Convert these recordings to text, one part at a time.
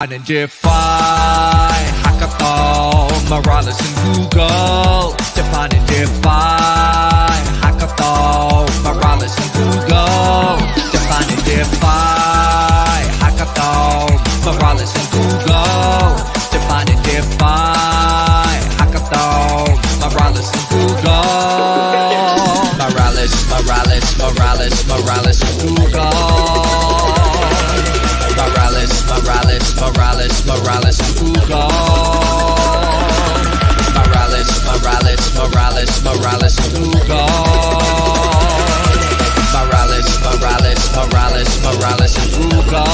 and DeFi, hackathon, Morales and Google. Defining DeFi, hackathon, Morales and Google. Defining DeFi, hackathon, Morales and Google. Defining DeFi, hackathon, Morales and Google. Morales and Google. Morales and Google. Morales and Google. Morales and Google.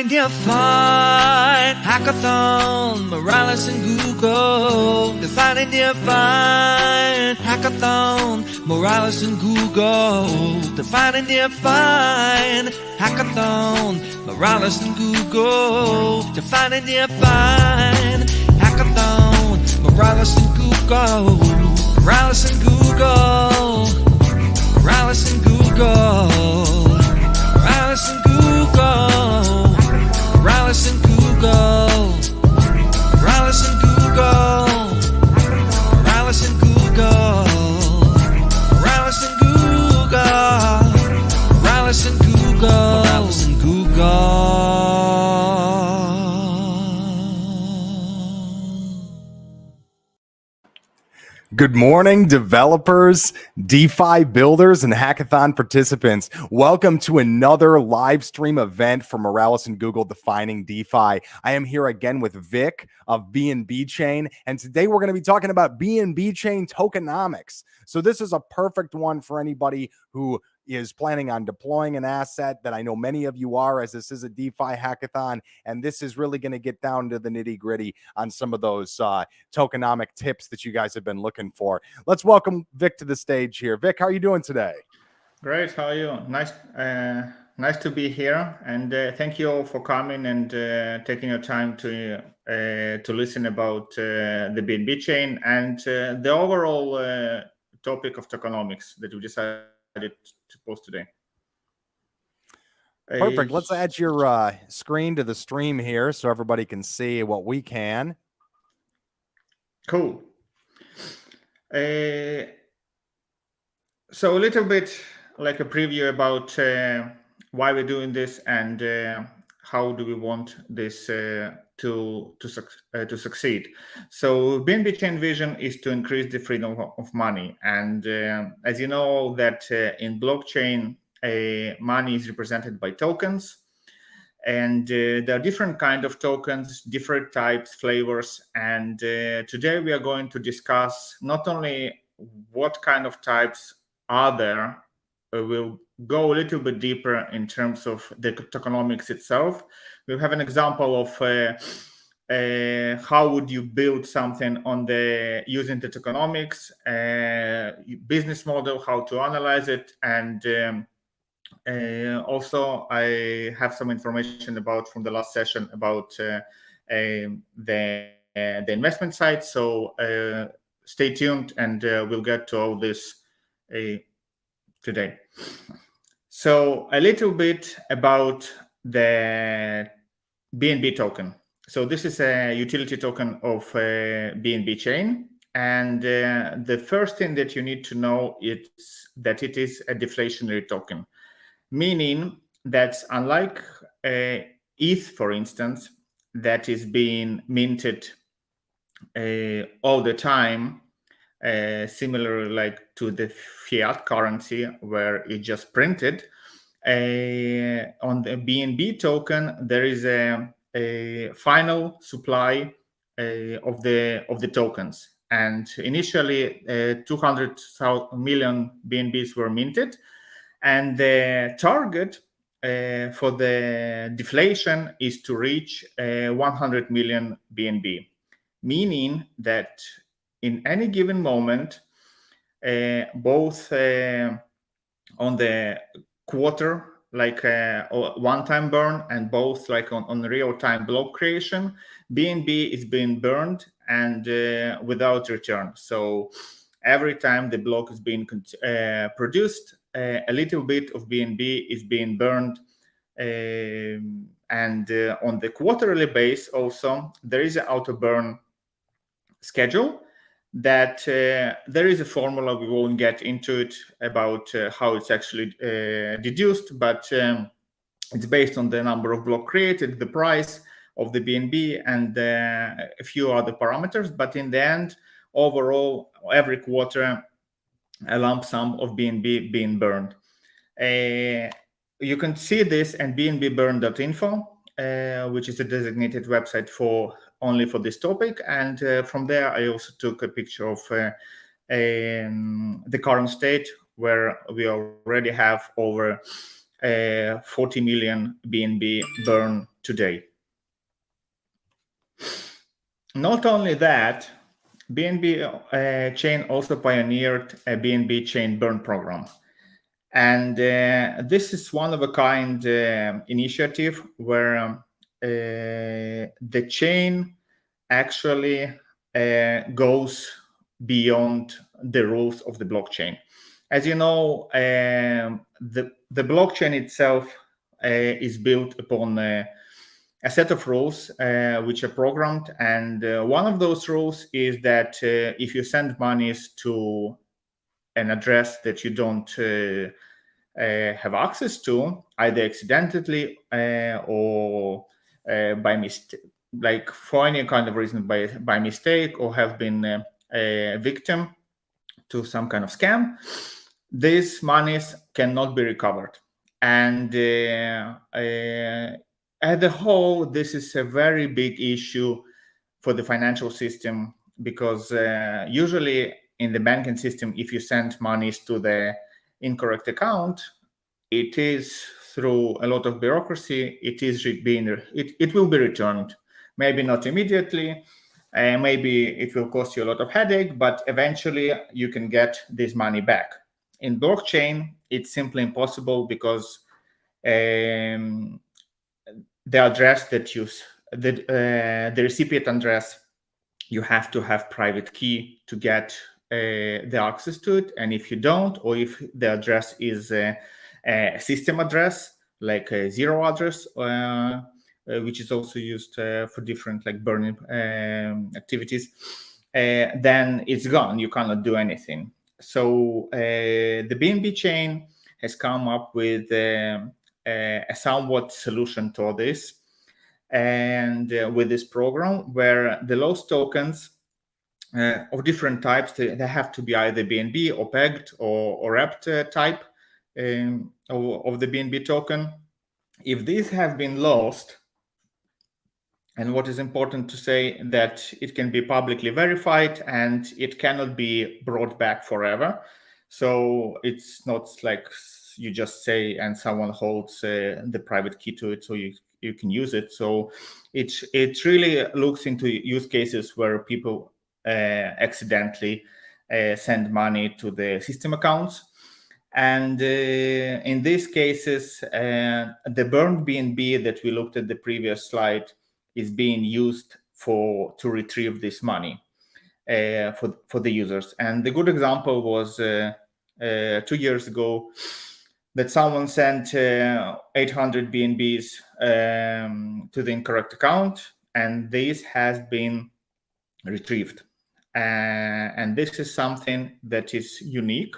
Define hackathon, Morales and Google. Defining define hackathon, Morales and Google. Defining define hackathon, Morales and Google. Defining define hackathon, Morales and Google. Morales and Google. Morales and Google. Morales and Google. Morales and Google. Morales and Google. Morales and Google. Morales and Google. Morales and Google. Morales and Google. Good morning, developers, DeFi builders, and hackathon participants. Welcome to another live stream event for Morales and Google Defining DeFi. I am here again with Vic of BNB Chain, and today we're going to be talking about BNB Chain Tokenomics. So this is a perfect one for anybody who is planning on deploying an asset that I know many of you are, as this is a DeFi hackathon, and this is really going to get down to the nitty-gritty on some of those tokenomic tips that you guys have been looking for. Let's welcome Vic to the stage here. Vic, how are you doing today? Great, how are you? Nice to be here, and thank you all for coming and taking your time to listen about the BNB chain and the overall topic of tokenomics that we decided to post today. Perfect. Let's add your screen to the stream here so everybody can see what we can. Cool. So a little bit like a preview about why we're doing this and how do we want this to succeed. So BNB Chain vision is to increase the freedom of money, and as you know that in blockchain money is represented by tokens, and there are different kind of tokens, different types, flavors, and today we are going to discuss not only what kind of types are there. We'll go a little bit deeper in terms of the tokenomics itself. We'll have an example of how would you build something on using the tokenomics, business model, how to analyze it, and also I have some information from the last session about the investment side. So stay tuned, and we'll get to all this today. So a little bit about the BNB token. So this is a utility token of BNB chain, and the first thing that you need to know is that it is a deflationary token, meaning that unlike ETH, for instance, that is being minted all the time, similar like to the fiat currency where it just printed, on the BNB token there is a final supply of the tokens, and initially 200 million BNBs were minted, and the target for the deflation is to reach 100 million BNB, meaning that in any given moment, both on the quarter, like one-time burn, and both like on real-time block creation, BNB is being burned and without return. So every time the block is being produced, a little bit of BNB is being burned. And on the quarterly base also, there is an auto burn schedule that there is a formula. We won't get into it about how it's actually deduced, but it's based on the number of blocks created, the price of the BNB, and a few other parameters. But in the end, overall, every quarter, a lump sum of BNB being burned. You can see this at bnbburn.info, which is a designated website only for this topic. And from there, I also took a picture of the current state, where we already have over 40 million BNB burn today. Not only that, BNB Chain also pioneered a BNB Chain burn program. And this is one of a kind initiative where the chain actually goes beyond the rules of the blockchain. As you know, the blockchain itself is built upon a set of rules which are programmed. And one of those rules is that if you send monies to an address that you don't have access to, either accidentally or by mistake, like for any kind of reason, by mistake, or have been a victim to some kind of scam, these monies cannot be recovered. And at the whole, this is a very big issue for the financial system, because usually in the banking system, if you send monies to the incorrect account, it is through a lot of bureaucracy, it will be returned. Maybe not immediately, maybe it will cost you a lot of headache, but eventually you can get this money back. In blockchain, it's simply impossible, because the address that the recipient address, you have to have private key to get the access to it. And if you don't, or if the address is a system address, like a zero address, which is also used for different like burning activities, then it's gone. You cannot do anything. So the BNB chain has come up with a somewhat solution to this. And with this program, where the lost tokens of different types, they have to be either BNB or pegged or wrapped type of the BNB token. If these have been lost, and what is important to say, that it can be publicly verified and it cannot be brought back forever. So it's not like you just say and someone holds the private key to it, so you can use it. So it really looks into use cases where people accidentally send money to the system accounts. And in these cases, the burned BNB that we looked at the previous slide is being used to retrieve this money for the users. And the good example was 2 years ago, that someone sent 800 BNBs to the incorrect account, and this has been retrieved. And this is something that is unique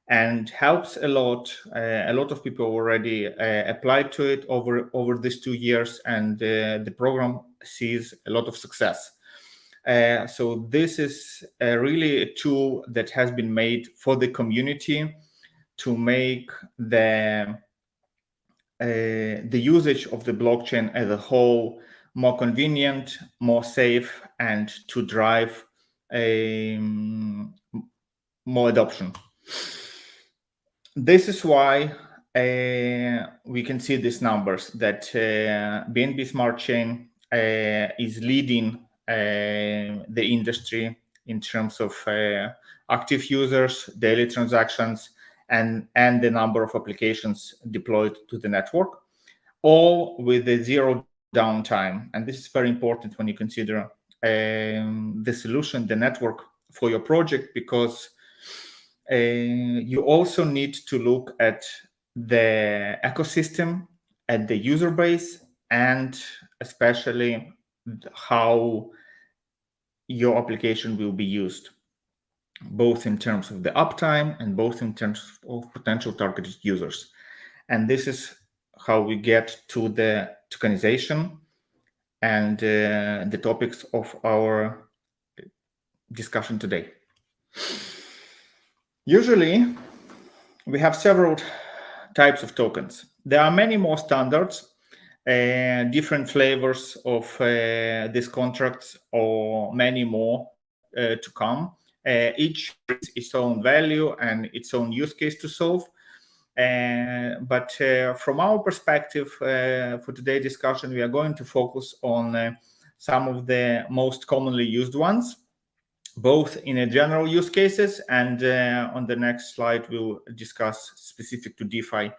and helps a lot. A lot of people already applied to it over these 2 years, and the program sees a lot of success. So this is really a tool that has been made for the community to make the usage of the blockchain as a whole more convenient, more safe, and to drive more adoption. This is why we can see these numbers, that BNB Smart Chain is leading the industry in terms of active users, daily transactions, and the number of applications deployed to the network, all with a zero downtime. And this is very important when you consider the solution, the network for your project, because You also need to look at the ecosystem, at the user base, and especially how your application will be used, both in terms of the uptime and both in terms of potential targeted users. And this is how we get to the tokenization and the topics of our discussion today. Usually, we have several types of tokens. There are many more standards, different flavors of these contracts, or many more to come. Each has its own value and its own use case to solve. But from our perspective, for today's discussion, we are going to focus on some of the most commonly used ones, both in a general use cases, and on the next slide we'll discuss specific to DeFi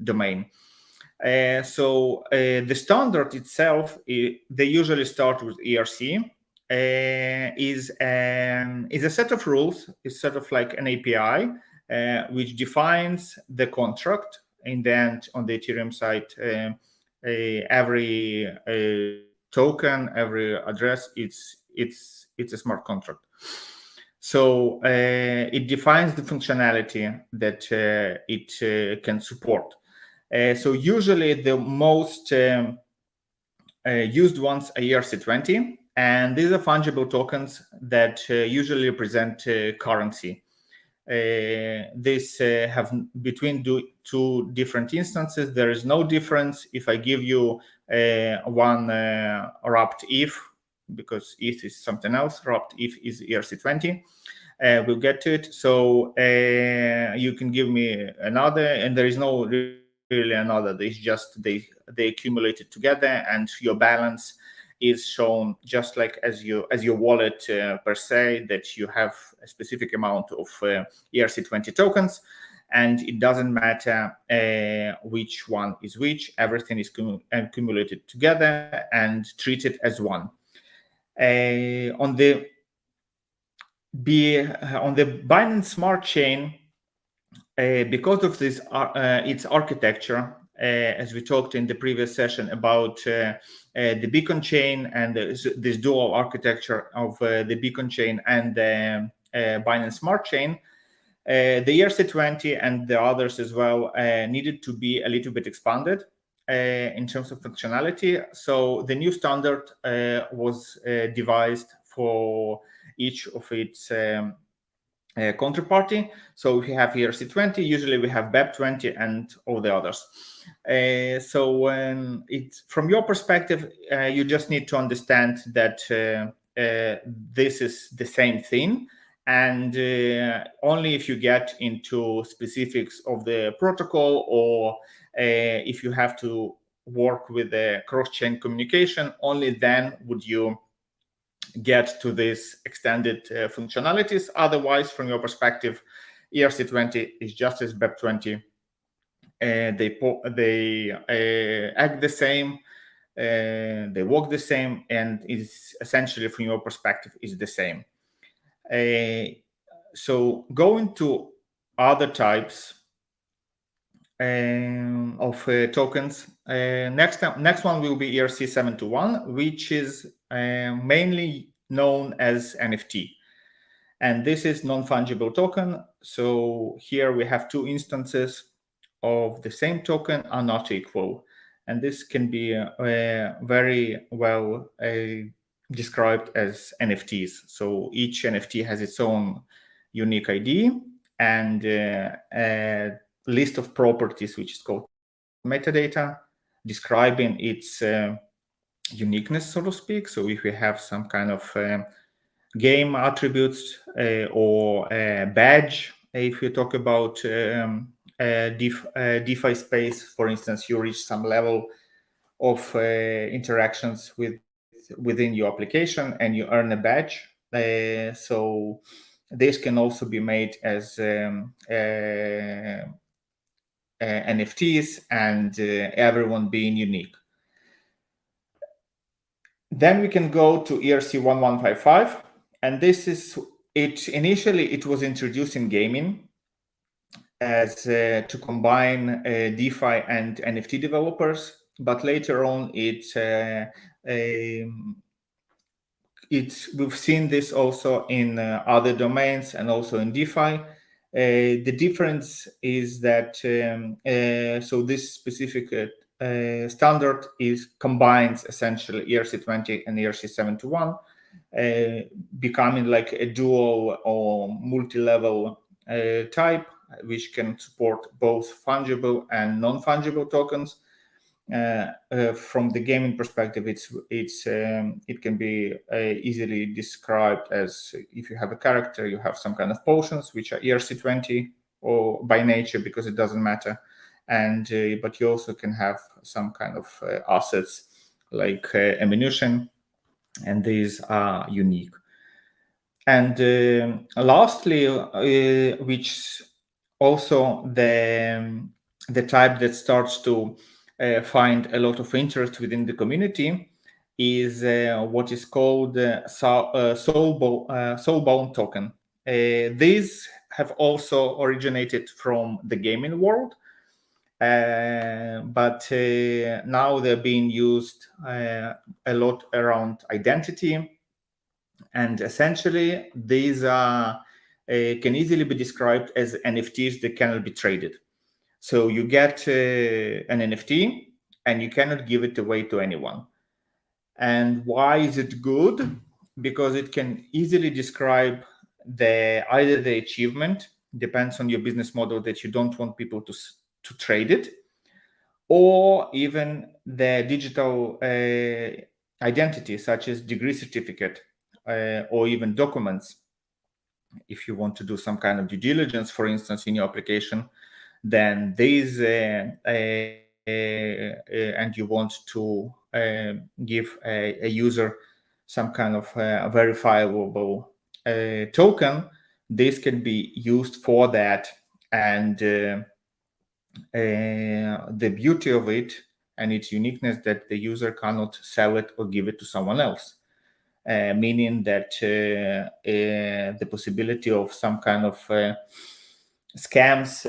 domain. So the standard itself, they usually start with ERC, is a set of rules, is sort of like an API, which defines the contract. In the end, on the Ethereum side, every token, every address, it's a smart contract. So it defines the functionality that it can support. So usually the most used ones are ERC20, and these are fungible tokens that usually represent currency. These have between two different instances. There is no difference if I give you one wrapped ETH, because ETH is something else. Wrapped ETH is ERC20. We'll get to it. So you can give me another, and there is no really another. It's just they accumulated together, and your balance is shown just like as your wallet per se, that you have a specific amount of ERC20 tokens, and it doesn't matter which one is which. Everything is accumulated together and treated as one. On the Binance Smart Chain, because of this its architecture, as we talked in the previous session about the Beacon chain and this dual architecture of the Beacon chain and the Binance Smart Chain, the ERC20 and the others as well needed to be a little bit expanded in terms of functionality. So the new standard was devised for each of its counterparty. So if you have ERC20, usually we have BEP20 and all the others. So it's from your perspective, you just need to understand that this is the same thing. And only if you get into specifics of the protocol, or if you have to work with the cross-chain communication, only then would you get to these extended functionalities. Otherwise, from your perspective, ERC20 is just as BEP20. They act the same, they work the same, and is essentially, from your perspective, is the same. So going to other types of tokens, next one will be ERC721, which is mainly known as NFT. And this is non-fungible token. So here we have two instances of the same token are not equal. And this can be very well described as NFTs. So each NFT has its own unique ID and a list of properties, which is called metadata, describing its uniqueness, so to speak. So if we have some kind of game attributes or a badge, if you talk about DeFi space, for instance, you reach some level of interactions within your application and you earn a badge. So this can also be made as NFTs, and everyone being unique. Then we can go to ERC1155, and this is Initially it was introduced in gaming as to combine DeFi and NFT developers, but later on we've seen this also in other domains and also in DeFi. The difference is that so this specific standard combines essentially ERC20 and ERC71, becoming like a dual or multi-level type, which can support both fungible and non-fungible tokens. From the gaming perspective, it can be easily described as if you have a character, you have some kind of potions which are ERC20 or by nature because it doesn't matter, and but you also can have some kind of assets like ammunition, and these are unique. And lastly, which also the type that starts to find a lot of interest within the community is what is called soulbound token. These have also originated from the gaming world, but now they're being used a lot around identity. And essentially, these can easily be described as NFTs that cannot be traded. So you get an NFT and you cannot give it away to anyone. And why is it good? Because it can easily describe either the achievement, depends on your business model, that you don't want people to trade it, or even the digital identity, such as degree certificate, or even documents. If you want to do some kind of due diligence, for instance, in your application, then these and you want to give a user some kind of verifiable token, this can be used for that. And the beauty of it and its uniqueness that the user cannot sell it or give it to someone else. Meaning that the possibility of some kind of scams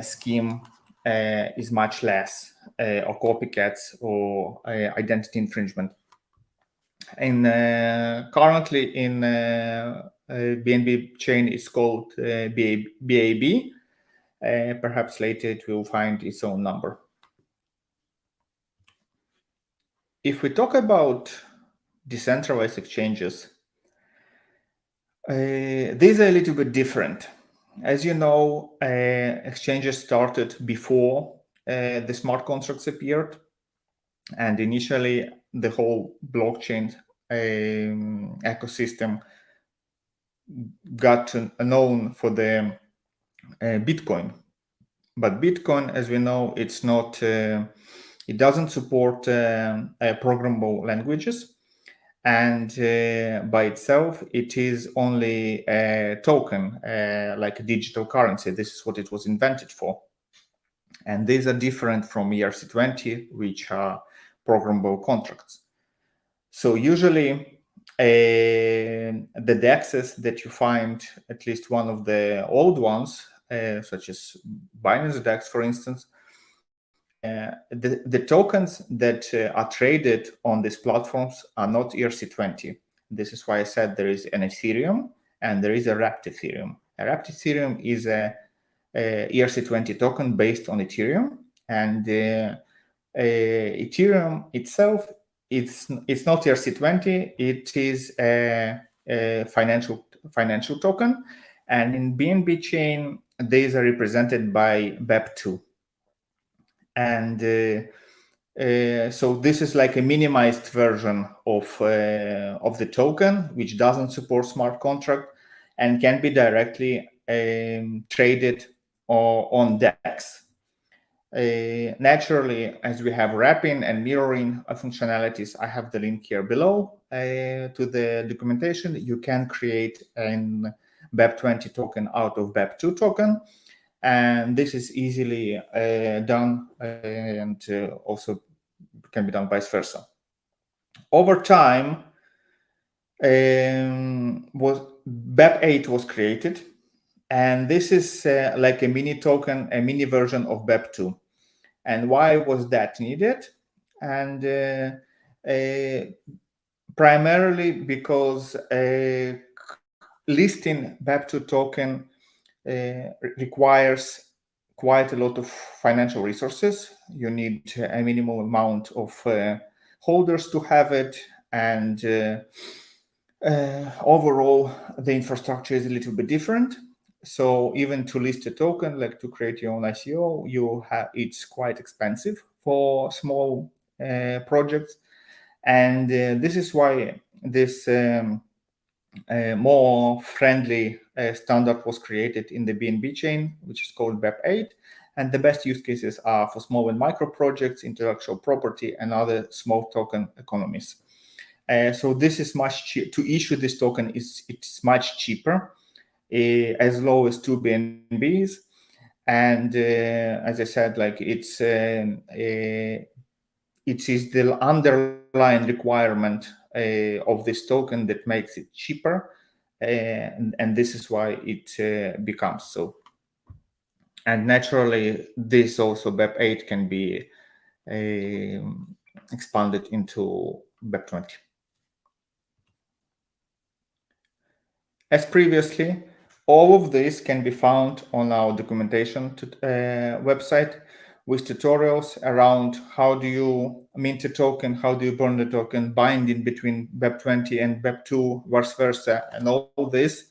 scheme is much less, or copycats or identity infringement. And currently in BNB chain is called BAB. Perhaps later it will find its own number. If we talk about decentralized exchanges, these are a little bit different. As you know, exchanges started before the smart contracts appeared, and initially the whole blockchain ecosystem got known for the Bitcoin. But Bitcoin, as we know, it's not. It doesn't support programmable languages. And by itself, it is only a token, like a digital currency. This is what it was invented for. And these are different from ERC20, which are programmable contracts. So usually, the Dexes that you find, at least one of the old ones, such as Binance Dex, for instance, the tokens that are traded on these platforms are not ERC20. This is why I said there is an Ethereum and there is a wrapped Ethereum. A wrapped Ethereum is a ERC20 token based on Ethereum, and Ethereum itself, it's not ERC20. It is a financial token, and in BNB chain, these are represented by BEP2. And so this is like a minimized version of the token, which doesn't support smart contract and can be directly traded on DEX. Naturally, as we have wrapping and mirroring functionalities, I have the link here below to the documentation. You can create an BEP20 token out of BEP2 token. And this is easily done, and also can be done vice versa. Over time, was BEP8 was created, and this is like a mini token, a mini version of BEP2. And why was that needed? And primarily because listing BEP2 token requires quite a lot of financial resources. You need a minimum amount of holders to have it, and overall the infrastructure is a little bit different. So even to list a token, like to create your own ICO, it's quite expensive for small projects, and this is why this more friendly standard was created in the BNB chain, which is called BEP8. And the best use cases are for small and micro projects, intellectual property, and other small token economies. So this is much cheaper. To issue this token it's much cheaper, as low as 2 BNBs. And as I said, like it is the underlying requirement of this token that makes it cheaper, and this is why it becomes so. And naturally, this also BEP8 can be expanded into BEP20. As previously, all of this can be found on our documentation website, with tutorials around how do you mint a token, how do you burn the token, binding between BEP20 and BEP2, vice versa, and all this.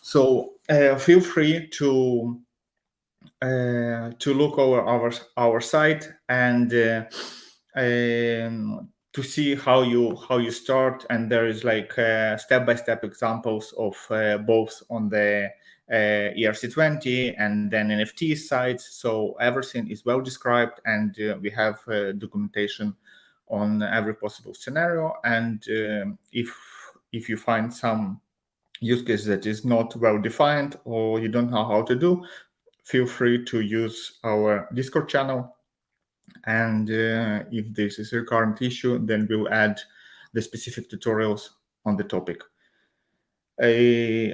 So feel free to look over our site and to see how you start. And there is like step-by-step examples of both on the ERC20 and then NFT sites. So everything is well described, and we have documentation on every possible scenario. And if you find some use case that is not well defined or you don't know how to do, feel free to use our Discord channel. And if this is a current issue, then we'll add the specific tutorials on the topic.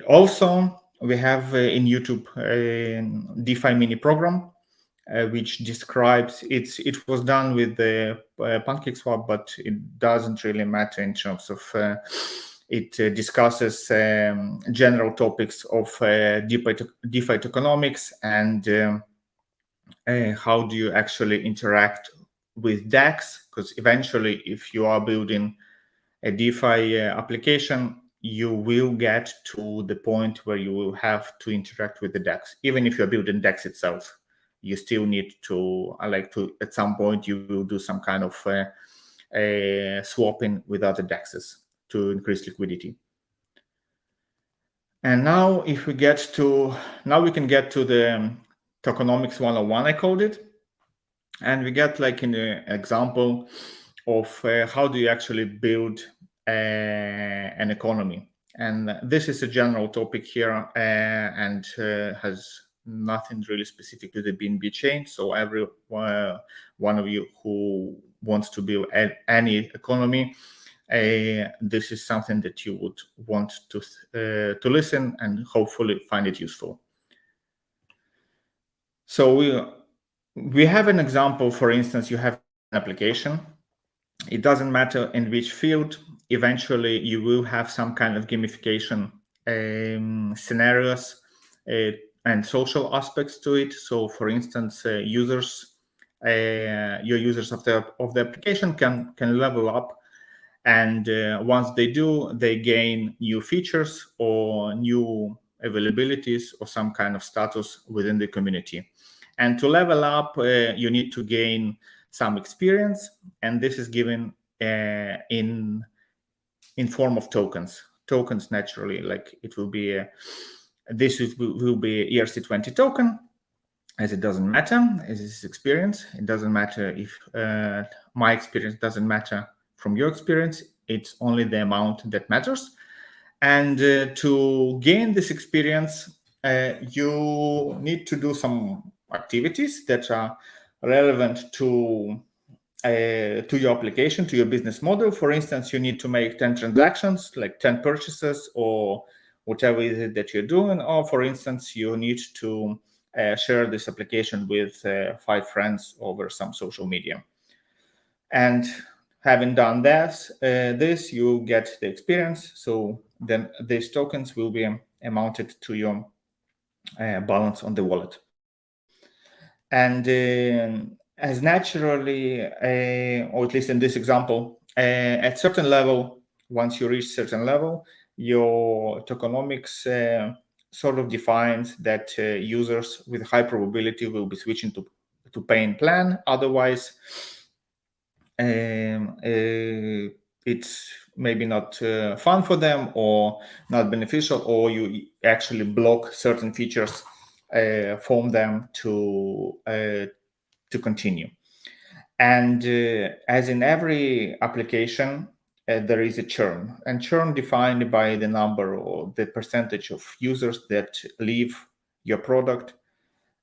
Also, we have in YouTube a DeFi mini program, which describes it was done with the PancakeSwap, but it doesn't really matter in terms of it discusses general topics of DeFi tokenomics and how do you actually interact with DEX, because eventually if you are building a DeFi application, you will get to the point where you will have to interact with the DEX. Even if you're building DEX itself, you still need to, at some point, you will do some kind of swapping with other DEXs to increase liquidity. And now we can get to the tokenomics 101, I called it. And we get like an example of how do you actually build an economy. And this is a general topic here and has nothing really specific to the BNB chain. So every one of you who wants to build any economy, this is something that you would want to listen and hopefully find it useful. So we have an example. For instance, you have an application. It doesn't matter in which field. Eventually, you will have some kind of gamification scenarios and social aspects to it. So, for instance, your users of the application can level up, and once they do, they gain new features or new availabilities or some kind of status within the community. And to level up, you need to gain some experience, and this is given in form of tokens. Tokens, naturally, like it will be this will be ERC20 token, as it doesn't matter as it's experience. It doesn't matter if my experience doesn't matter from your experience. It's only the amount that matters. And to gain this experience, you need to do some activities that are relevant to to your application, to your business model. For instance, you need to make 10 transactions, like 10 purchases or whatever it is that you're doing. Or for instance, you need to share this application with 5 friends over some social media. And having done this, you get the experience. So then these tokens will be amounted to your balance on the wallet. And as naturally, or at least in this example, at certain level, once you reach certain level, your tokenomics sort of defines that users with high probability will be switching to paying plan. Otherwise, it's maybe not fun for them or not beneficial, or you actually block certain features from them to continue. And as in every application, there is a churn, and churn defined by the number or the percentage of users that leave your product.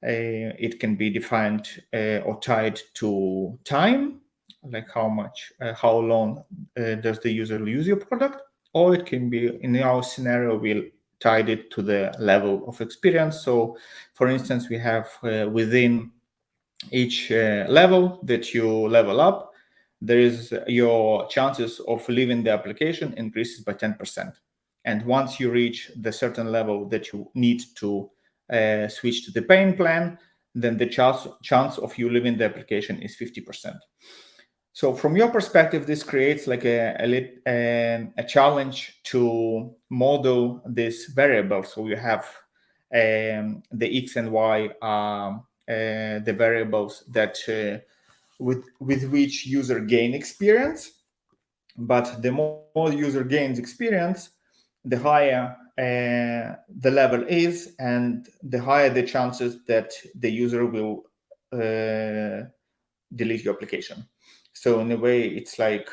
It can be defined or tied to time, like how long does the user use your product, or it can be, in our scenario, we'll tied it to the level of experience. So, for instance, we have within each level that you level up, there is your chances of leaving the application increases by 10%. And once you reach the certain level that you need to switch to the paying plan, then the chance of you leaving the application is 50%. So from your perspective, this creates like a challenge to model this variable. So you have the X and Y, the variables that with which user gain experience. But the more user gains experience, the higher the level is, and the higher the chances that the user will delete your application. So in a way, it's like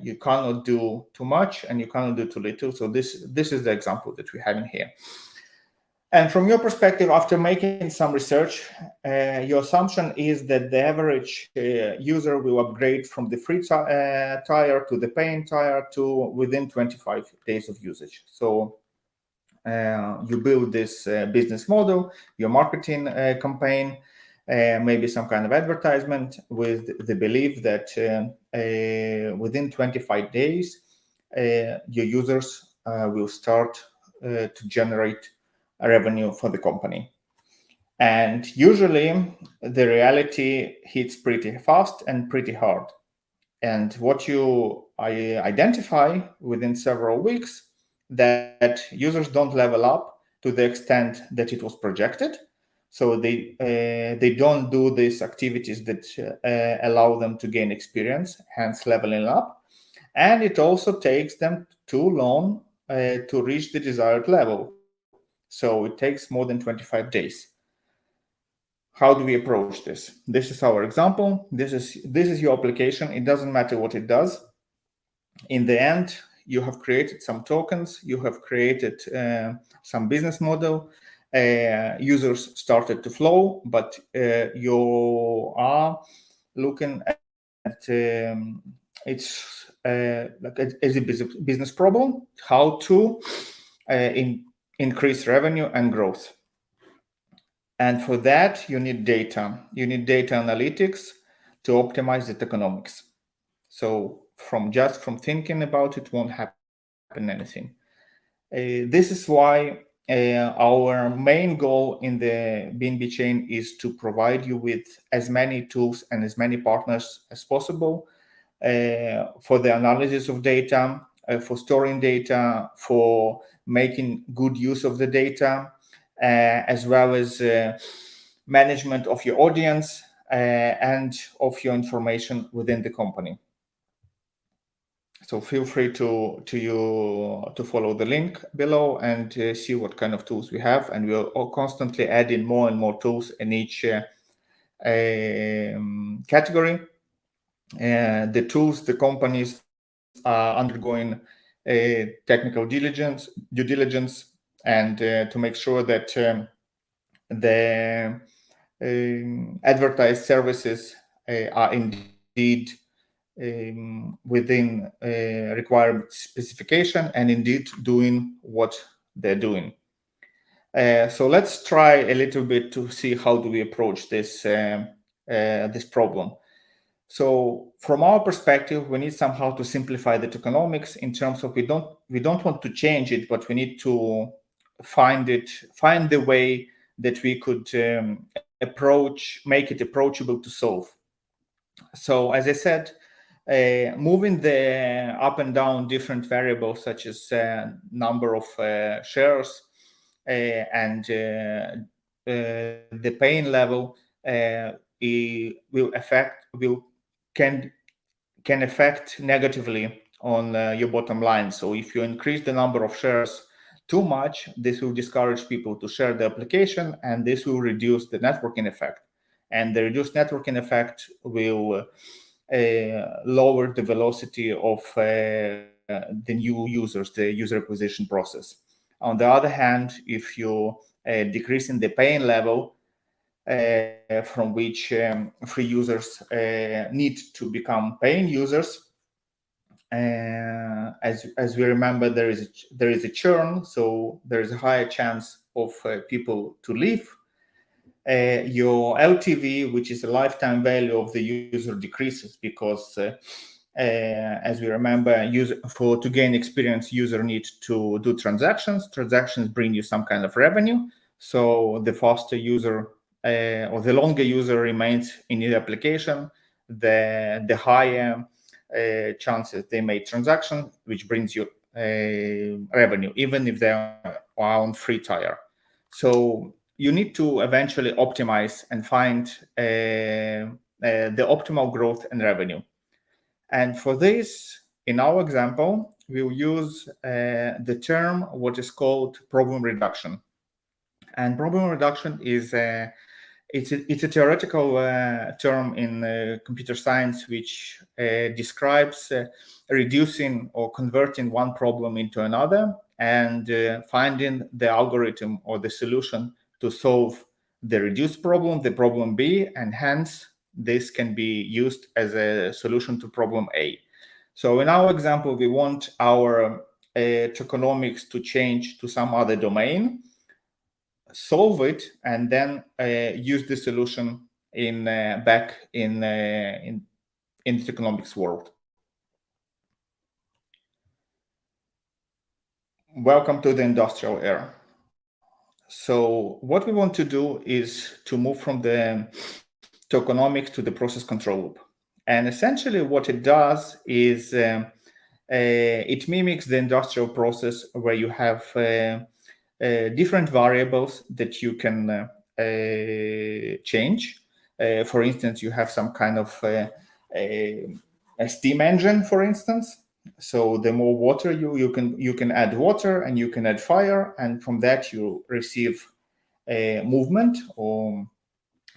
you cannot do too much and you cannot do too little. So this is the example that we have in here. And from your perspective, after making some research, your assumption is that the average user will upgrade from the free tier to the paying tier to within 25 days of usage. So you build this business model, your marketing campaign, maybe some kind of advertisement with the belief that within 25 days, your users will start to generate a revenue for the company. And usually the reality hits pretty fast and pretty hard. And what you identify within several weeks, that users don't level up to the extent that it was projected. So they don't do these activities that allow them to gain experience, hence leveling up. And it also takes them too long to reach the desired level. So it takes more than 25 days. How do we approach this? This is our example. This is your application. It doesn't matter what it does. In the end, you have created some tokens. You have created some business model. Users started to flow, but you are looking at it's like as a business problem, how to increase revenue and growth. And for that, you need data. You need data analytics to optimize the tokenomics. So from thinking about it won't happen anything. This is why our main goal in the BNB chain is to provide you with as many tools and as many partners as possible for the analysis of data, for storing data, for making good use of the data, as well as management of your audience and of your information within the company. So feel free to follow the link below and see what kind of tools we have, and we'll constantly add in more and more tools in each category. The tools, the companies are undergoing technical due diligence, and to make sure that the advertised services are indeed within required specification and indeed doing what they're doing. So let's try a little bit to see how do we approach this this problem. So from our perspective, we need somehow to simplify the tokenomics in terms of we don't want to change it, but we need to find the way that we could make it approachable to solve. So as I said, moving the up and down different variables such as number of shares and the pain level can affect negatively on your bottom line. So if you increase the number of shares too much, this will discourage people to share the application, and this will reduce the networking effect. And the reduced networking effect will lower the velocity of the new users, the user acquisition process. On the other hand, if you decrease in the pain level from which free users need to become paying users, as we remember, there is a churn, so there is a higher chance of people to leave. Your LTV, which is the lifetime value of the user, decreases because, as we remember, to gain experience, user needs to do transactions. Transactions bring you some kind of revenue. So the faster user or the longer user remains in the application, the higher chances they make transaction, which brings you revenue, even if they are on free tier. So you need to eventually optimize and find the optimal growth and revenue. And for this, in our example, we'll use the term what is called problem reduction. And problem reduction is it's a theoretical term in computer science which describes reducing or converting one problem into another and finding the algorithm or the solution to solve the reduced problem, the problem B, and hence this can be used as a solution to problem A. So in our example, we want our tokenomics to change to some other domain, solve it, and then use the solution back in the tokenomics world. Welcome to the industrial era. So what we want to do is to move from the tokenomics to the process control loop. And essentially what it does is it mimics the industrial process where you have different variables that you can change. For instance, you have some kind of a steam engine, for instance. So the more water you can add water, and you can add fire, and from that you receive movement or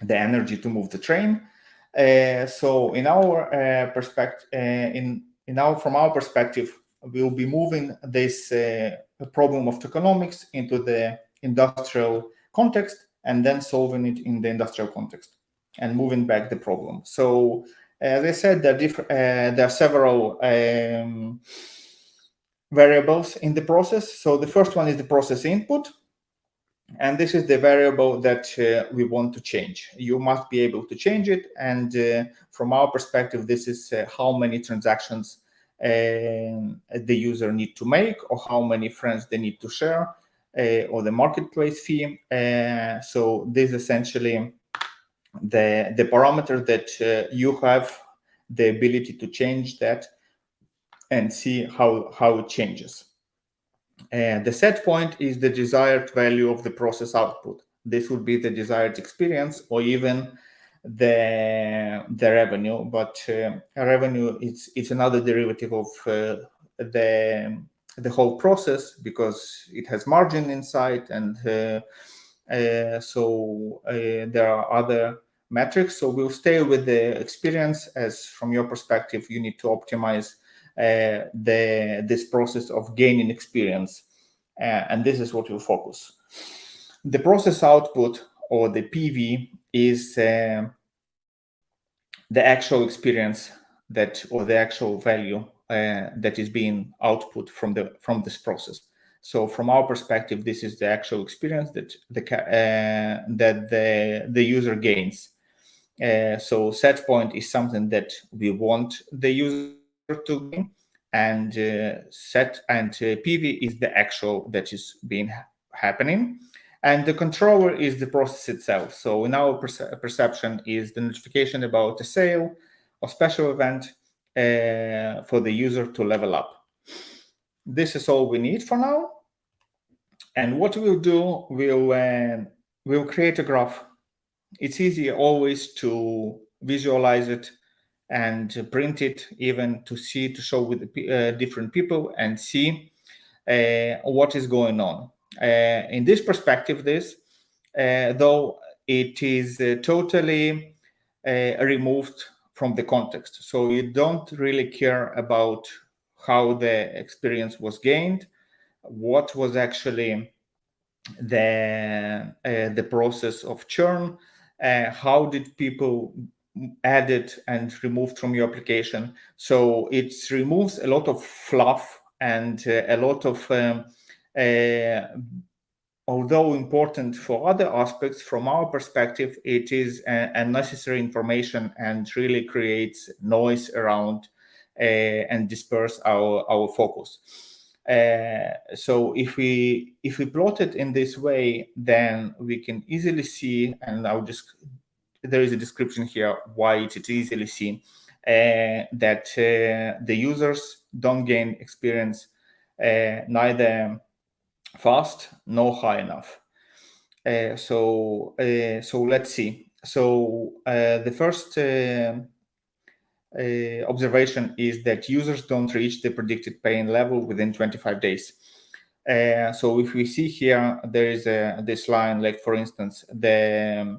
the energy to move the train. So in our perspective, from our perspective, we'll be moving this problem of tokenomics into the industrial context and then solving it in the industrial context and moving back the problem. So as I said, there are several variables in the process. So the first one is the process input. And this is the variable that we want to change. You must be able to change it. And from our perspective, this is how many transactions the user need to make, or how many friends they need to share, or the marketplace fee. So this is essentially the parameter that you have the ability to change that and see how it changes. The set point is the desired value of the process output. This would be the desired experience, or even the revenue. But revenue it's another derivative of the whole process, because it has margin inside, and so there are other metrics. So we'll stay with the experience, as from your perspective you need to optimize this process of gaining experience, and this is what we'll focus. The process output, or the PV, is the actual experience that, or the actual value that is being output from this process. So from our perspective, this is the actual experience that the user gains. So set point is something that we want the user to gain, and PV is the actual that is being happening, and the controller is the process itself. So in our perception is the notification about a sale or special event for the user to level up. This is all we need for now. And what we'll do, we'll create a graph. It's easy always to visualize it and print it, even to show with different people and see what is going on. In this perspective, though it is totally removed from the context. So you don't really care about how the experience was gained, what was actually the process of churn, how did people added and removed from your application. So it removes a lot of fluff and a lot of although important for other aspects, from our perspective, it is unnecessary information and really creates noise around and disperse our focus. So if we plot it in this way, then we can easily see, and there is a description here why it's easily seen, that the users don't gain experience neither fast nor high enough. So let's see. So the first observation is that users don't reach the predicted pain level within 25 days. So if we see here, there is this line, like for instance, the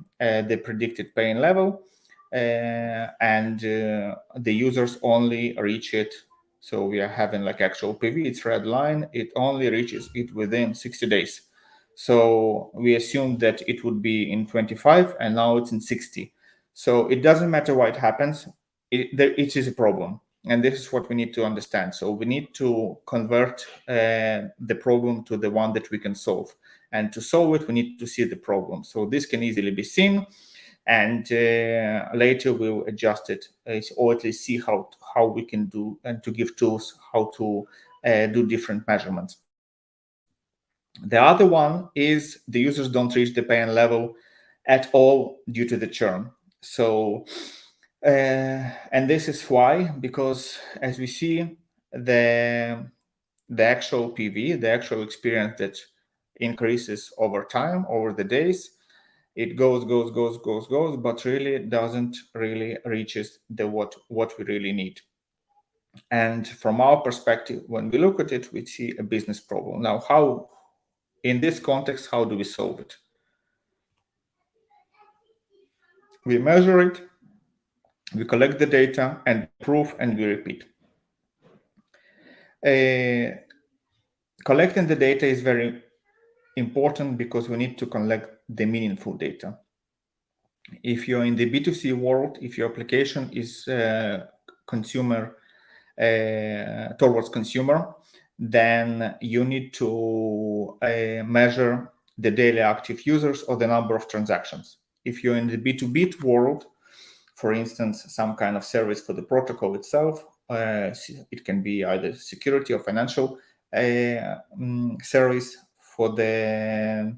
predicted pain level, and the users only reach it. So we are having like actual PV, it's red line, it only reaches it within 60 days. So we assumed that it would be in 25 and now it's in 60. So it doesn't matter why it happens, it is a problem. And this is what we need to understand. So we need to convert the problem to the one that we can solve. And to solve it, we need to see the problem. So this can easily be seen. And later we'll adjust it, or at least see how we can do, and to give tools how to do different measurements. The other one is the users don't reach the pain level at all due to the churn. So, and this is why, because as we see, the actual PV, the actual experience that increases over time, over the days, it goes, but really doesn't really reaches what we really need. And from our perspective, when we look at it, we see a business problem. Now, how, in this context, how do we solve it? We measure it, we collect the data and prove, and we repeat. Collecting the data is very important because we need to collect the meaningful data. If you're in the B2C world, if your application is consumer towards consumer, then you need to measure the daily active users or the number of transactions. If you're in the B2B world, for instance, some kind of service for the protocol itself, it can be either security or financial service for the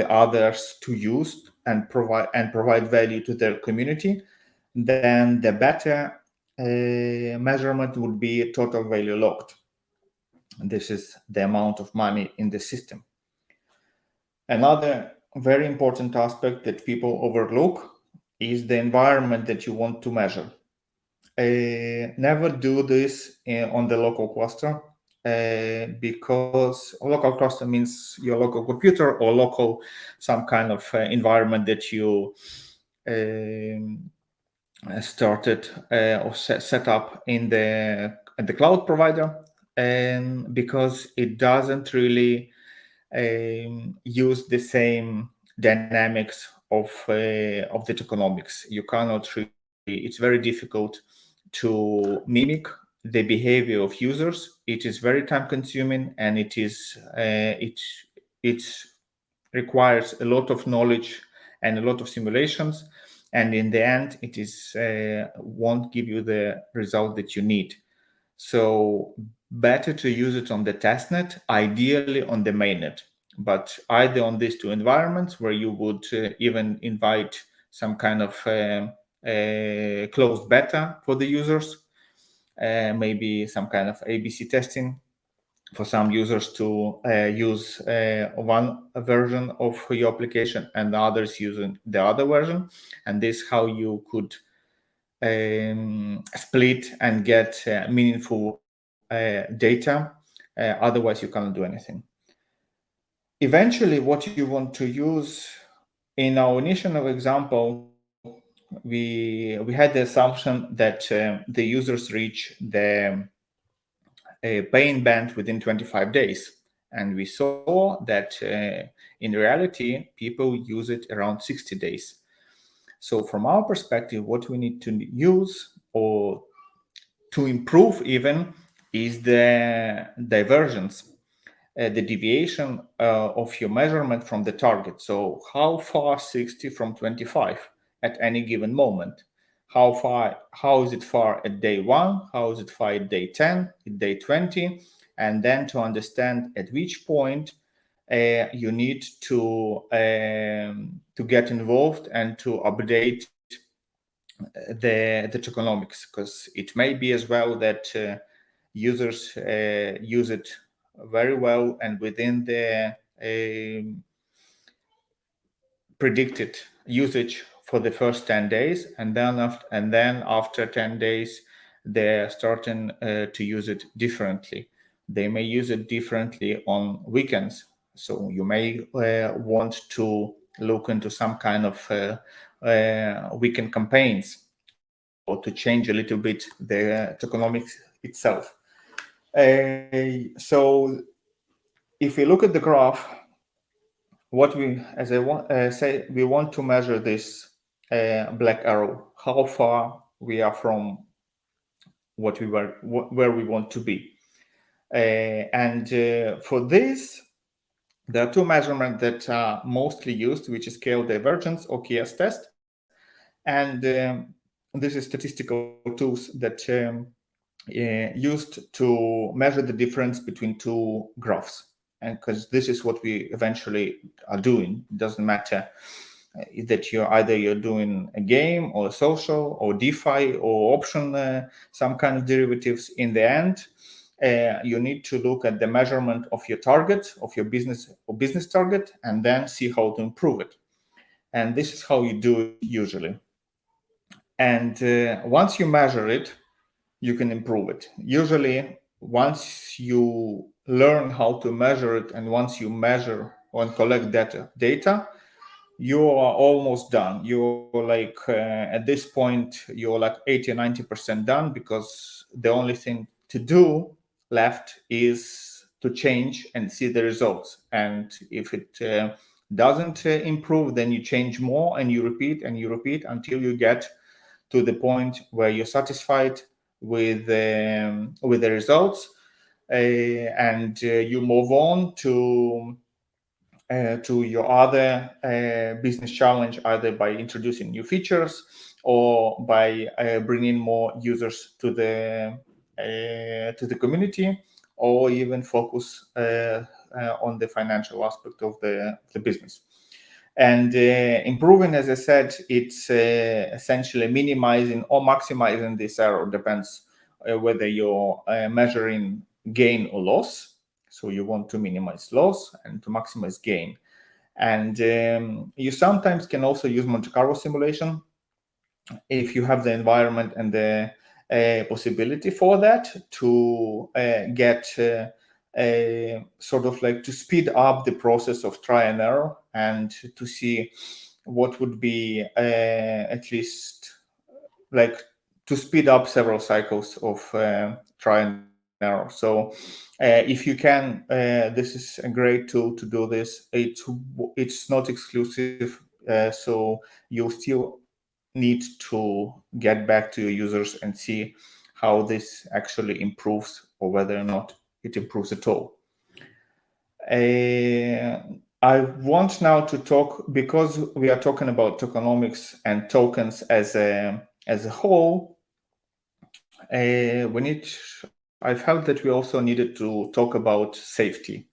others to use and provide value to their community, then the better measurement would be total value locked. And this is the amount of money in the system. Another very important aspect that people overlook is the environment that you want to measure. Never do this on the local cluster, because local cluster means your local computer or local some kind of environment that you started or set up in the cloud provider, and because it doesn't really use the same dynamics of the tokenomics. You cannot it's very difficult to mimic the behavior of users. It is very time consuming, and it requires a lot of knowledge and a lot of simulations, and in the end it won't give you the result that you need. So better to use it on the testnet, ideally on the mainnet, but either on these two environments where you would even invite some kind of closed beta for the users, maybe some kind of ABC testing for some users to use one version of your application and others using the other version. And this is how you could split and get meaningful data. Otherwise, you cannot do anything. Eventually, what you want to use, in our initial example, we had the assumption that the users reach the paying band within 25 days. And we saw that in reality, people use it around 60 days. So from our perspective, what we need to use or to improve even is the divergence, the deviation of your measurement from the target. So how far 60 from 25 at any given moment? How is it far at day 1? How is it far at day 10, at day 20? And then to understand at which point you need to get involved and to update the tokenomics, because it may be as well that users use it very well and within the predicted usage for the first 10 days, and then after 10 days they're starting to use it differently. They may use it differently on weekends, so you may want to look into some kind of weekend campaigns or to change a little bit the tokenomics itself. So if we look at the graph, what we, as I say, we want to measure this black arrow, how far we are from what we were, where we want to be. And for this, there are two measurements that are mostly used, which is scale divergence or KS test. And this is statistical tools that used to measure the difference between two graphs. And because this is what we eventually are doing. It doesn't matter that you're doing a game or a social or DeFi or option, some kind of derivatives. In the end, you need to look at the measurement of your target, of your business or business target, and then see how to improve it. And this is how you do it usually. And once you measure it, you can improve it. Usually, once you learn how to measure it, and once you measure and collect data, you are almost done. You're like, at this point, you're like 80 or 90% done, because the only thing to do left is to change and see the results. And if it doesn't improve, then you change more and you repeat until you get to the point where you're satisfied with the results, and you move on to your other business challenge, either by introducing new features or by bringing more users to the community, or even focus on the financial aspect of the business. And improving, as I said, it's essentially minimizing or maximizing this error. Depends whether you're measuring gain or loss. So you want to minimize loss and to maximize gain. And you sometimes can also use Monte Carlo simulation if you have the environment and the possibility for that, to get sort of like to speed up the process of try and error, and to see what would be at least like to speed up several cycles of try and error. So if you can, this is a great tool to do this. It's not exclusive, so you still need to get back to your users and see how this actually improves or whether or not it improves at all. I want now to talk, because we are talking about tokenomics and tokens as a whole. I felt that we also needed to talk about safety,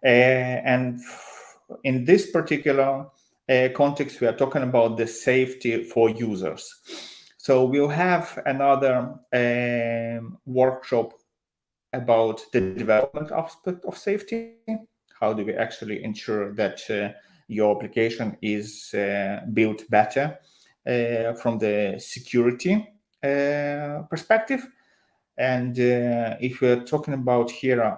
and in this particular context, we are talking about the safety for users. So we'll have another workshop about the development aspect of safety. How do we actually ensure that your application is built better from the security perspective? And if we're talking about here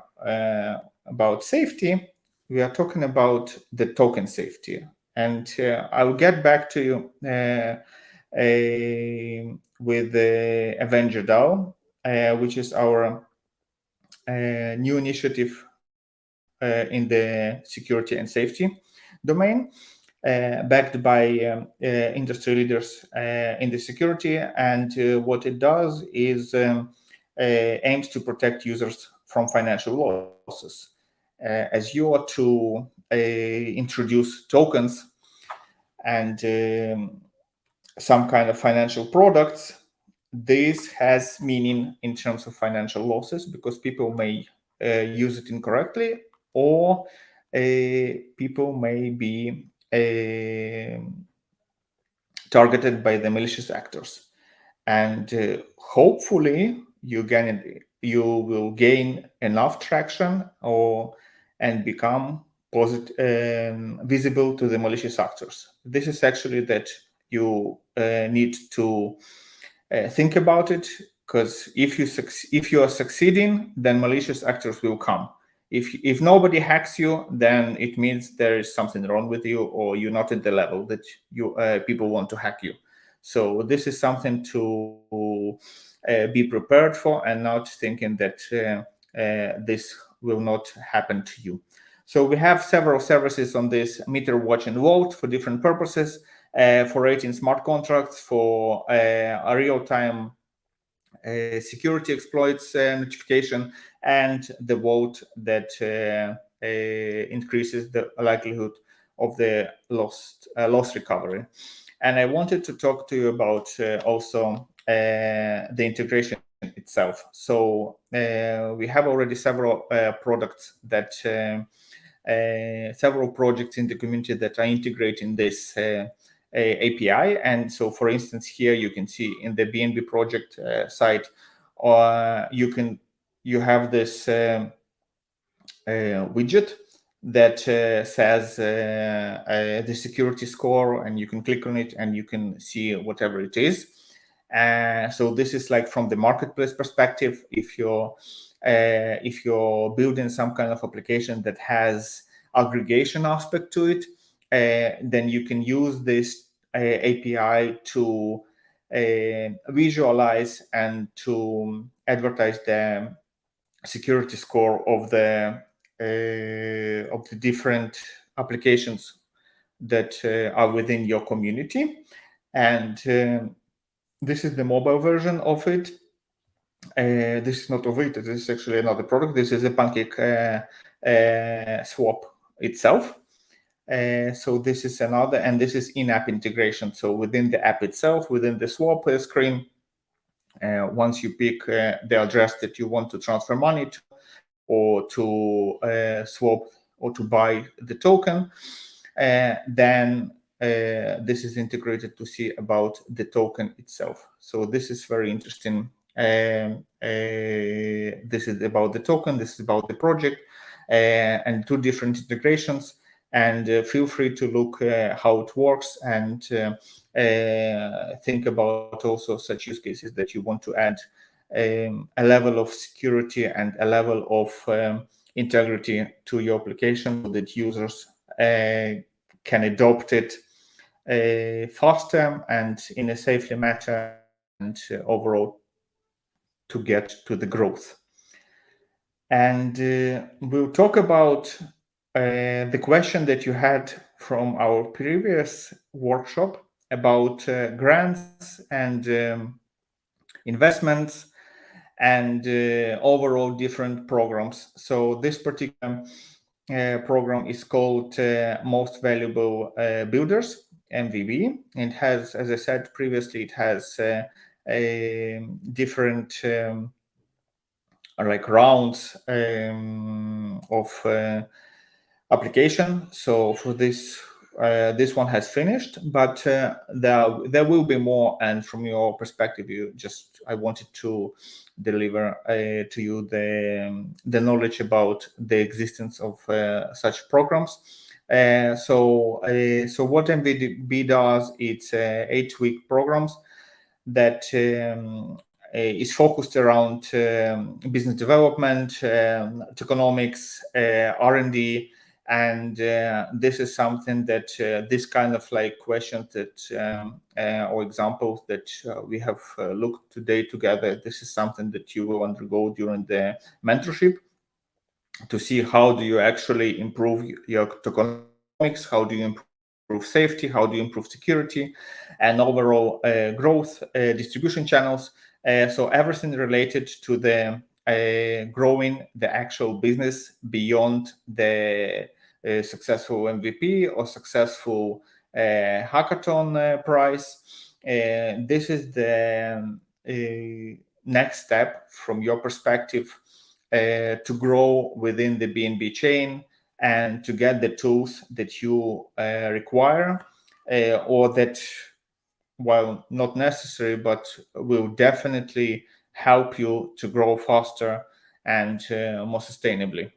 about safety, we are talking about the token safety. And I'll get back to you with the Avenger DAO, which is our new initiative in the security and safety domain, backed by industry leaders in the security. And what it does is aims to protect users from financial losses. As you are to introduce tokens and some kind of financial products, this has meaning in terms of financial losses, because people may use it incorrectly, or people may be targeted by the malicious actors. And hopefully you will gain enough traction and become visible to the malicious actors. This is actually that you need to think about it, because if you are succeeding, then malicious actors will come. If nobody hacks you, then it means there is something wrong with you, or you're not at the level that people want to hack you. So this is something to be prepared for, and not thinking that this will not happen to you. So we have several services on this: Meter, Watch, and Vault for different purposes, for rating smart contracts, for a real-time security exploits notification, and the Vault that increases the likelihood of the loss recovery. And I wanted to talk to you about also the integration itself. So we have already several products that several projects in the community that are integrating this API. And so, for instance, here you can see in the BNB project site, you have this widget that says the security score, and you can click on it and you can see whatever it is. So this is like from the marketplace perspective. If you're building some kind of application that has aggregation aspect to it, then you can use this API to visualize and to advertise the security score of the different applications that are within your community. And this is the mobile version of it. This is not of it. This is actually another product. This is a Pancake Swap itself. So this is another, and this is in-app integration. So within the app itself, within the swap screen, once you pick the address that you want to transfer money to, or to swap or to buy the token, then this is integrated to see about the token itself. So this is very interesting. This is about the token, this is about the project, and two different integrations. And feel free to look how it works, and think about also such use cases that you want to add a level of security and a level of integrity to your application, so that users can adopt it faster and in a safely manner, and overall to get to the growth. And we'll talk about the question that you had from our previous workshop about grants and investments and overall different programs. So this particular program is called Most Valuable Builders, MVB, and has, as I said previously, it has a different like rounds of application. So for this one has finished, but there will be more. And from your perspective, I wanted to deliver to you the knowledge about the existence of such programs. So what MVB does, it's 8-week programs that is focused around business development, tokenomics, R&D, and this is something that this kind of like questions that or examples that we have looked today together. This is something that you will undergo during the mentorship to see how do you actually improve your tokenomics, how do you improve safety, how do you improve security, and overall growth, distribution channels. So everything related to the growing the actual business beyond the successful MVP or successful hackathon prize. This is the next step from your perspective to grow within the BNB chain and to get the tools that you require or that, while not necessary, but will definitely help you to grow faster and more sustainably.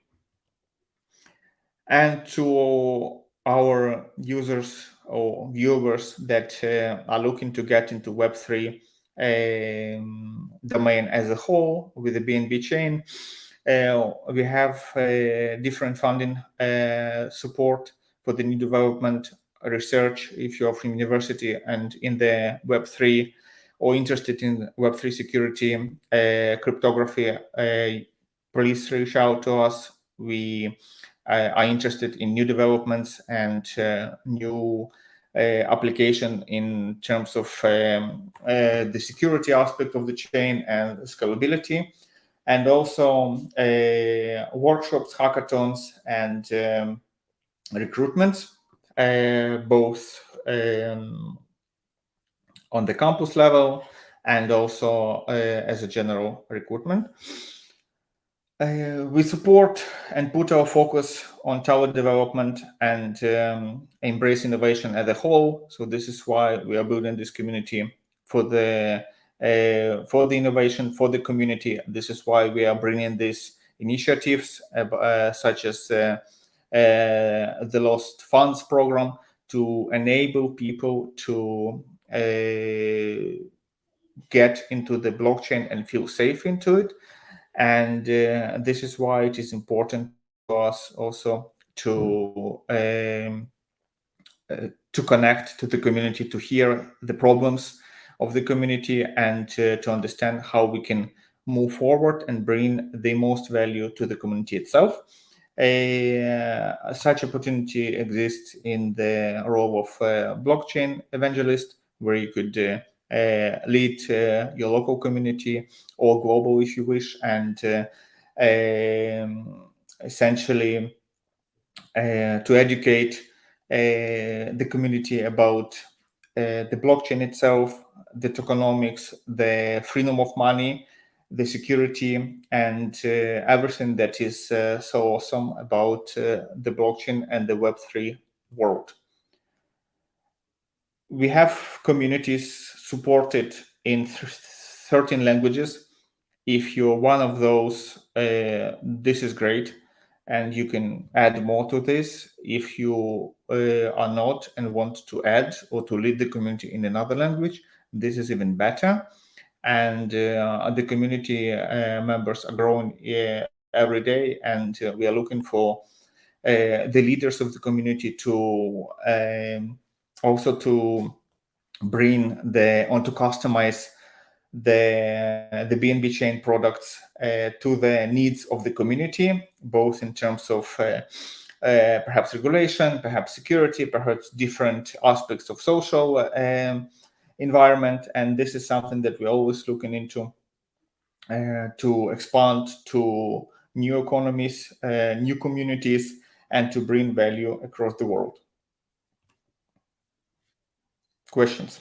And to our users or viewers that are looking to get into Web3 domain as a whole with the BNB chain, we have different funding support for the new development research. If you're from university and in the Web3 or interested in Web3 security, cryptography, please reach out to us. We are interested in new developments and new application in terms of the security aspect of the chain and scalability, and also workshops, hackathons, and recruitments, both on the campus level and also as a general recruitment. We support and put our focus on talent development and embrace innovation as a whole. So this is why we are building this community for the innovation, for the community. This is why we are bringing these initiatives such as the Lost Funds program to enable people to get into the blockchain and feel safe into it. And this is why it is important to us also to connect to the community, to hear the problems of the community, and to understand how we can move forward and bring the most value to the community itself. Such opportunity exists in the role of blockchain evangelist, where you could lead your local community or global if you wish, and essentially to educate the community about the blockchain itself, the tokenomics, the freedom of money, the security, and everything that is so awesome about the blockchain and the Web3 world. We have communities supported in 13 languages. If you're one of those, this is great, and you can add more to this. If you are not and want to add or to lead the community in another language, this is even better. And the community members are growing every day, and we are looking for the leaders of the community to also to bring to customize the BNB chain products to the needs of the community, both in terms of perhaps regulation, perhaps security, perhaps different aspects of social environment. And this is something that we're always looking into to expand to new economies, new communities, and to bring value across the world. Questions?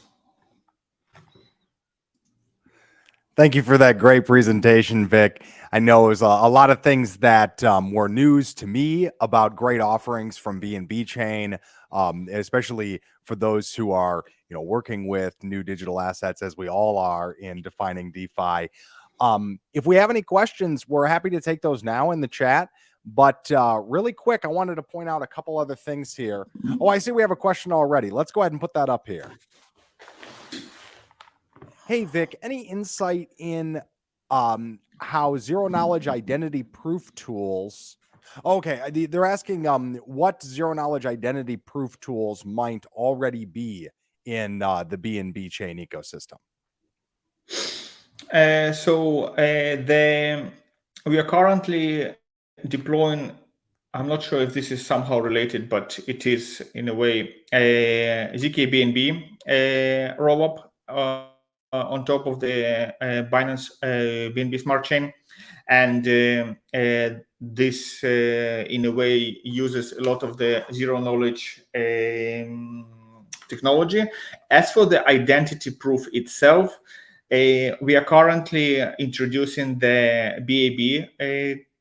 Thank you for that great presentation, Vic. I know it was a lot of things that were news to me about great offerings from BNB Chain, especially for those who are, working with new digital assets, as we all are in defining DeFi. If we have any questions, we're happy to take those now in the chat. But really quick, I wanted to point out a couple other things here. Oh, I see we have a question already. Let's go ahead and put that up here. Hey, Vic, any insight in how zero-knowledge identity proof tools... Okay, they're asking what zero-knowledge identity proof tools might already be in the BNB Chain ecosystem. We are currently deploying, I'm not sure if this is somehow related, but it is in a way a zkBNB rollup on top of the Binance BNB Smart Chain. And this, in a way, uses a lot of the zero-knowledge technology. As for the identity proof itself, we are currently introducing the BAB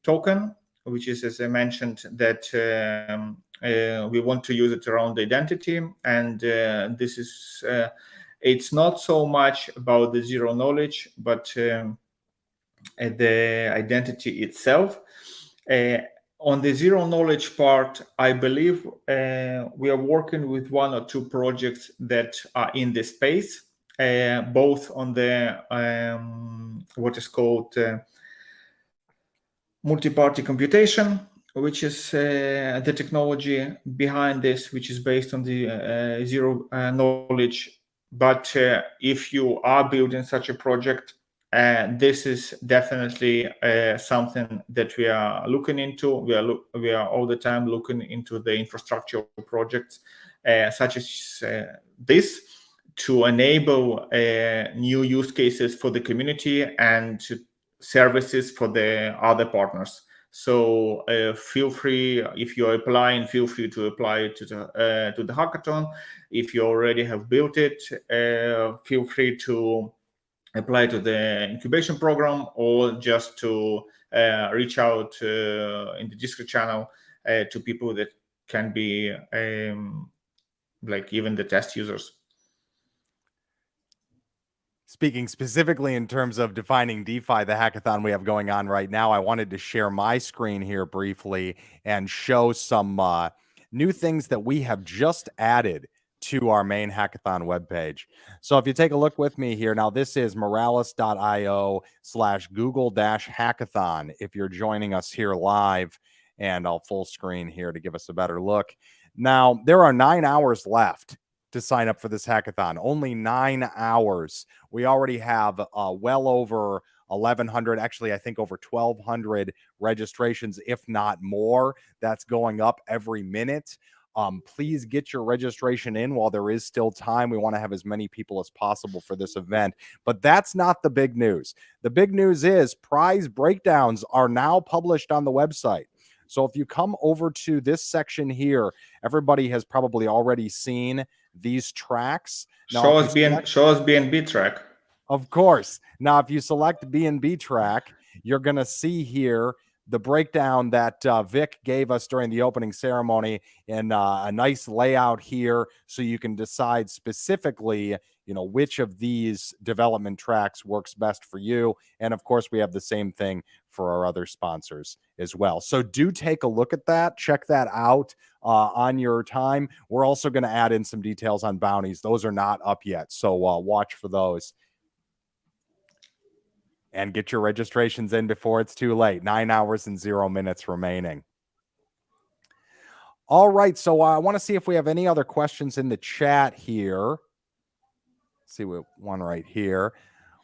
token, which is, as I mentioned, that we want to use it around identity. And this is, it's not so much about the zero knowledge, but the identity itself. On the zero knowledge part, I believe we are working with one or two projects that are in this space, both on the what is called multi-party computation, which is the technology behind this, which is based on the zero knowledge. But if you are building such a project, this is definitely something that we are looking into. We are all the time looking into the infrastructure projects such as this to enable new use cases for the community and services for the other partners. So feel free, if you're applying, feel free to apply to the hackathon. If you already have built it, feel free to apply to the incubation program, or just to reach out in the Discord channel to people that can be like even the test users. Speaking specifically in terms of defining DeFi, the hackathon we have going on right now, I wanted to share my screen here briefly and show some new things that we have just added to our main hackathon webpage. So if you take a look with me here, now this is moralis.io/Google-hackathon. If you're joining us here live, and I'll full screen here to give us a better look. Now, there are 9 hours left to sign up for this hackathon. Only 9 hours. We already have well over 1,100, actually, I think over 1,200 registrations, if not more. That's going up every minute. Please get your registration in while there is still time. We want to have as many people as possible for this event. But that's not the big news. The big news is prize breakdowns are now published on the website. So if you come over to this section here, everybody has probably already seen these tracks. Now, show us BNB track. Of course. Now, if you select BNB track, you're going to see here the breakdown that Vic gave us during the opening ceremony in a nice layout here, so you can decide specifically, which of these development tracks works best for you. And of course, we have the same thing for our other sponsors as well. So do take a look at that. Check that out on your time. We're also going to add in some details on bounties. Those are not up yet, so watch for those. And get your registrations in before it's too late. 9 hours and 0 minutes remaining. All right, so I want to see if we have any other questions in the chat here. See one right here.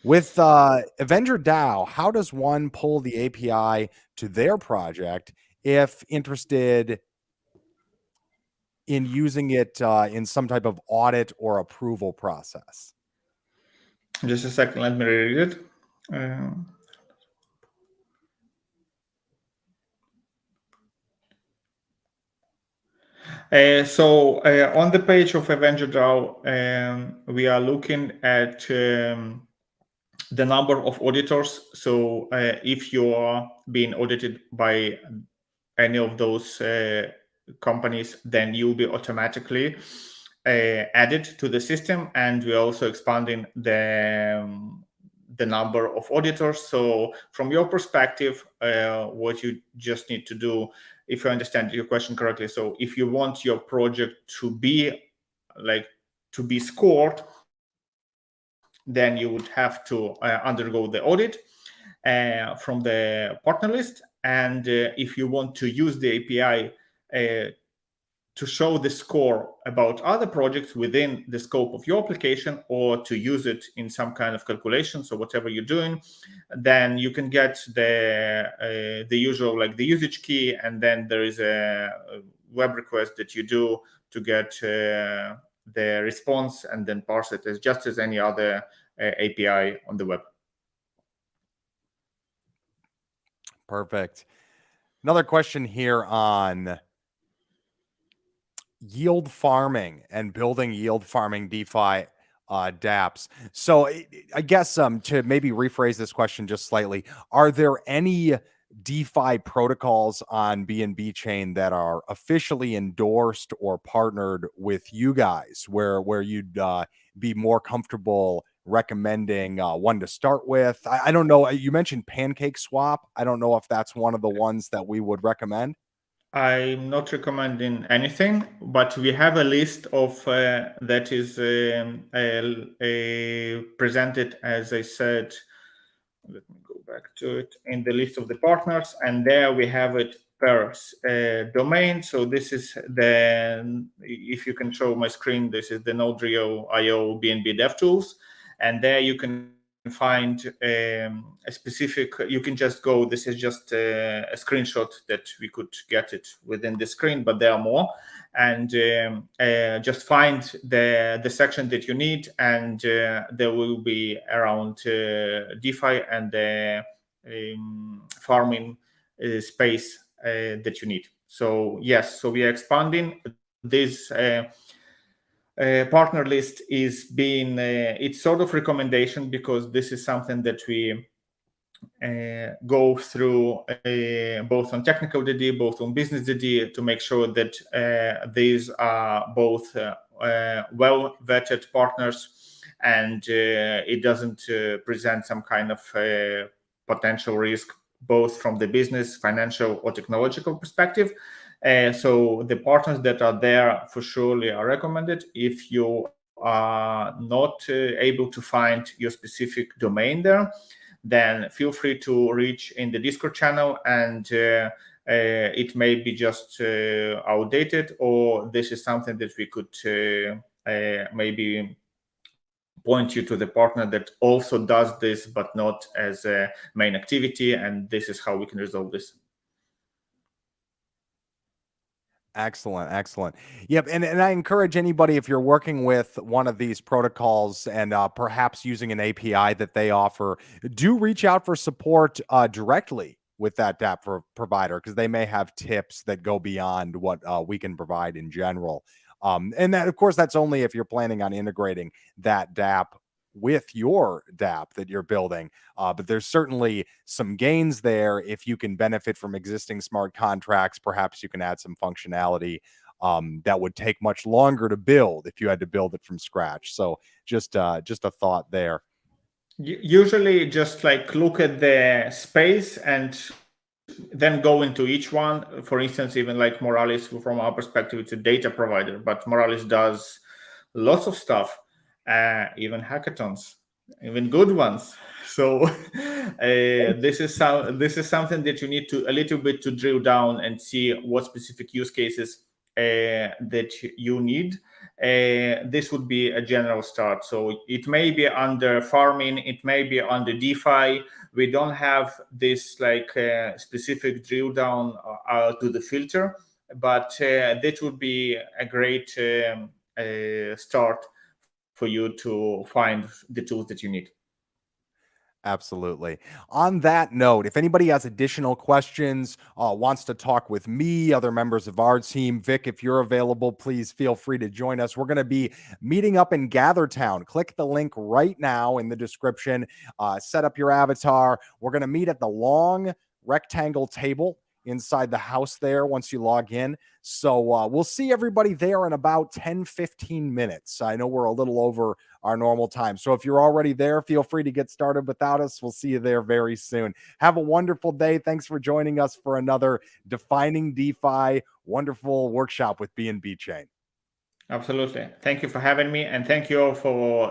With Avenger DAO, how does one pull the API to their project if interested in using it in some type of audit or approval process? Just a second, let me read it. So on the page of AvengerDAO, we are looking at the number of auditors. So if you are being audited by any of those companies, then you'll be automatically added to the system. And we're also expanding the number of auditors. So from your perspective, what you just need to do, if I understand your question correctly, so if you want your project to be scored, then you would have to undergo the audit from the partner list. And if you want to use the API to show the score about other projects within the scope of your application, or to use it in some kind of calculation, so whatever you're doing, then you can get the usual, like the usage key, and then there is a web request that you do to get the response, and then parse it as just as any other API on the web. Perfect. Another question here on yield farming and building yield farming DeFi dApps. So I guess to maybe rephrase this question just slightly, are there any DeFi protocols on BNB Chain that are officially endorsed or partnered with you guys, where you'd be more comfortable recommending one to start with? I don't know. You mentioned Pancake Swap. I don't know if that's one of the ones that we would recommend. I'm not recommending anything, but we have a list of that is presented, as I said. Let me go back to it, in the list of the partners, and there we have it per domain. So this is the, if you can show my screen, this is the Node.io BNB DevTools, and there you can find a specific, you can just go, this is just a screenshot that we could get it within the screen, but there are more. And just find the section that you need, and there will be around DeFi and the farming space that you need. So yes, so we are expanding this partner list. Is being it's sort of recommendation, because this is something that we go through both on technical DD, both on business DD, to make sure that these are both well vetted partners, and it doesn't present some kind of potential risk, both from the business, financial, or technological perspective. So the partners that are there for surely are recommended. If you are not able to find your specific domain there, then feel free to reach in the Discord channel, and it may be just outdated, or this is something that we could maybe point you to the partner that also does this, but not as a main activity, and this is how we can resolve this. Excellent, excellent. Yep, and I encourage anybody, if you're working with one of these protocols and perhaps using an API that they offer, do reach out for support directly with that dApp provider, because they may have tips that go beyond what we can provide in general. And that, of course, that's only if you're planning on integrating that dApp with your dApp that you're building. But there's certainly some gains there. If you can benefit from existing smart contracts, perhaps you can add some functionality that would take much longer to build if you had to build it from scratch. So just a thought there. Usually just like look at the space and then go into each one. For instance, even like Moralis, from our perspective, it's a data provider, but Moralis does lots of stuff, even hackathons, even good ones. So this is something that you need to a little bit to drill down and see what specific use cases that you need. This would be a general start. So it may be under farming, it may be under DeFi. We don't have this like specific drill down to the filter, but this would be a great start for you to find the tools that you need. Absolutely. On that note, if anybody has additional questions, wants to talk with me, other members of our team, Vic, if you're available, please feel free to join us. We're going to be meeting up in Gathertown. Click the link right now in the description. Set up your avatar. We're going to meet at the long rectangle table inside the house there once you log in. So we'll see everybody there in about 10-15 minutes. I know we're a little over our normal time. So if you're already there, feel free to get started without us. We'll see you there very soon. Have a wonderful day. Thanks for joining us for another Defining DeFi wonderful workshop with BNB Chain. Absolutely. Thank you for having me, and thank you all for